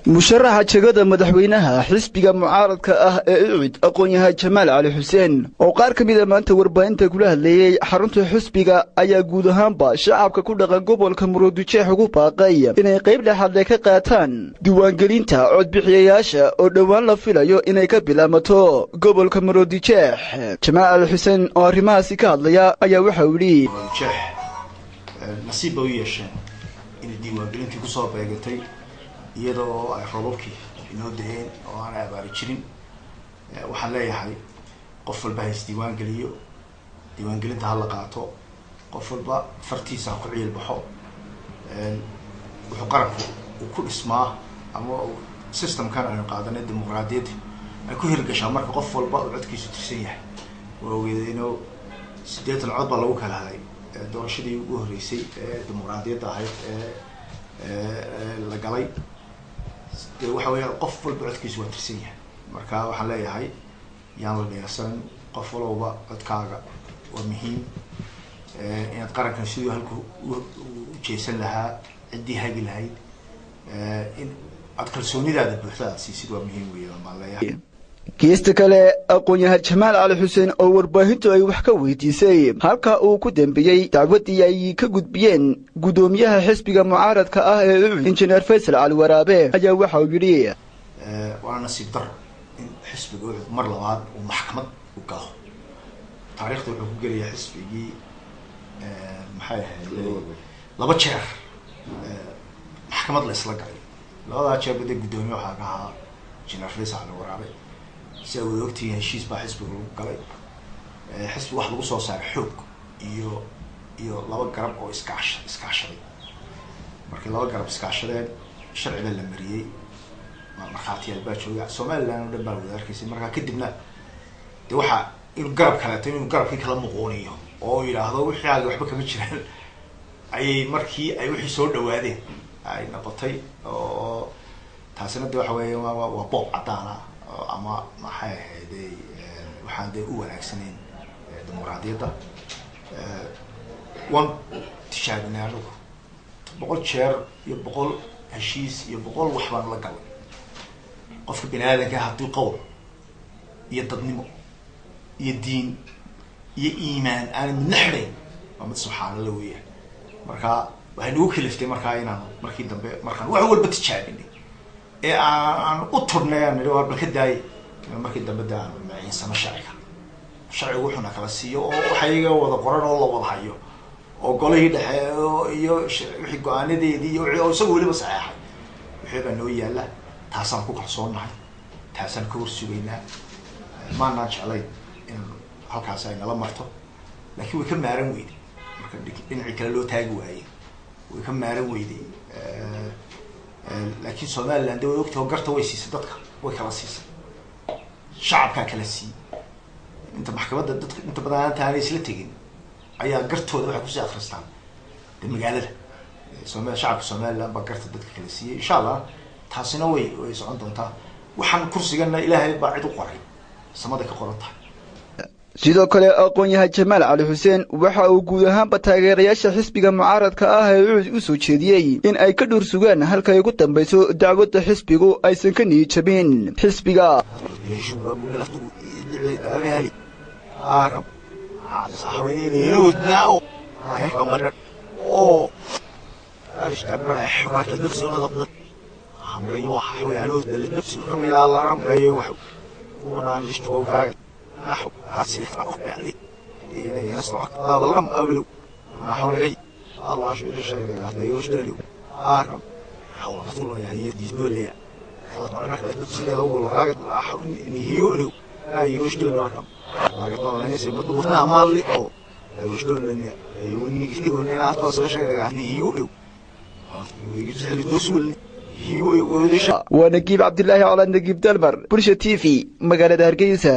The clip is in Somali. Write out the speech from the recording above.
musharaxa jagada madaxweynaha xisbiga mucaaradka ah ee UCID aqoon-yahan Jamaal Cali Xuseen oo qaar ka mid ah maanta warbaahinta kula hadlayay xarunta xisbiga ayaa guud ahaanba shacabka ku dhaqan gobolka Murudujeex ugu baaqay inay qayb dhexaad ka qaataan diiwaangelinta codbixiyayaasha oo dhawaan la filayo inay ka bilaamato gobolka Murudujeex. Jamaal Cali Xuseen oo arrimahaasi ka hadlaya ayaa waxa uu yiri nasiib u yeesheen in diiwaangelintii ku soo beegatay iyadoo ay robobkii inoo daheen oo aan abaari jirin. waxaan leeyahay qof walba hayst diiwaangeliyo diiwaangelinta hal la qaato qof walba fartiisa ku ciil baxo wuxuu qaranku ku dhismaa ama systemkan aan qaadanay dimuqraadiyad ay ku hirgashaa marka qof walba uu codkiisu tirsan yahay waaweedino 8 cod baa lagu kala haday doorashadii ugu horeysay ee dimuqraadiyadda ahayd la galay waxa weeye qof walba codkiisu waa tirsan yahay marka waxaan leeyahay yaan la dheersan qof walba codkaaga waa muhiim inaad qarankan sidoo halku u jeesan lahaa cidii hagi lahayd in aad kalsoonidaada buuxda siisid waa muhiim weeyaan baan leeyahay. geesta kale aqoon-yahan Jamaal Cali Xuseen oo warbaahintu ay wax ka weydiisay halka uu ku dambeeyay dacwadii ay ka gudbiyeen gudoomiyaha xisbiga mucaaradka ah ee UCID injineer Faysal Cali Waraabe ayaa waxa uu yiri waa nasiib dar in xisbiga UCID mar labaad uu maxkamad u galo taariikhda wuxuu ku galay xisbigii maxay ahayd laba jeer maxkamad la isla galay labada jeer bada gudoomiyaha waxa ka ahaa injineer Faysal Cali Waraabe سوي وقتي هالشيء صباح حسب القلب حسب واحد وصل صار حب يو لو قرب أو إسكاشري مركي لو قرب إسكاشري شرع للمريء ما خاطي الباشو يا سومال لأنه دبر وذاك يصير مركا كدبنا توحى القرب كلاتين القرب في كلام مغنيه أو إلى هذا وحي هذا وحبك متشرع أي مركي أي وحي صور دوادي أي نبطي أو تحسنا ده حوالي وبوب عطانا ama maxay ahayd waxaan u wanaagsaneen dimuqraadiyadda wan tishaabinaano 100 jeer iyo 100 heshiis iyo 100 wax baan la galay qofka bini'aadanka haddii qowl iyo dadnimo iyo diin iyo iimaan aan naxday ama subxaanallah weeye marka waxaan ugu kaliftay marka inaan markii dambe markaan wax walba tijaabinay aan u turnayaan ilaa balka daay markii dambe daan maceen sama sharciga wuxuuna kala siiyo oo waxayga wada qoran oo la wada hayo oo golihii dhexe iyo wixii go'aanadeedii iyo isagu waliba saxeexay wixii baa noo yaala taasaan ku kalsoonahay taasaan ka warsugaynaa maana jeclay in halkaas ay nala marto laakiin way ka maaran weyday marka dhinaci kale loo taagi waayay way ka maaran weyday لكن سومال عنده وقت وقرته ويسي صدقك وكلا سيس شعب كلا سي انت محكمة ضدك انت بدأ انت على سلتين ايا قرته ده وحكوسي اخرستان المقالة سومال شعب سومال لما قرته ضدك كلا سي ان شاء الله تحسنا ويسعون دونتا وحن كرسي قلنا الهي بعد وقري سمادك قرطها sidoo kale aqoon-yahan Jamaal Cali Xuseen waxa uu guud ahaanba taageerayaasha xisbiga mucaaradka ah ee UCID u soo jeediyay in ay ka dhur sugaan halka ay ku dambayso dacwadda xisbigu aysan ka niyadjabin xisbiga نحو هاسيف أقبلي إلى يسمعك هذا الغم أبلو نحو لي الله شو الشيء هذا يوجد أعرف حول رسول يعني يدي زبلة طبعا نحن نفسنا أول حاجة أحب إني يقولوا لا يوجد الرقم لكن طبعا الناس يبدونا مالي أو يوجد لنا يقولني كثير إن أنا أتواصل شيء يعني يقولوا يجعل الدسول ونجيب عبد الله على نجيب دلبر برشة تيفي مقالة هرقيسة.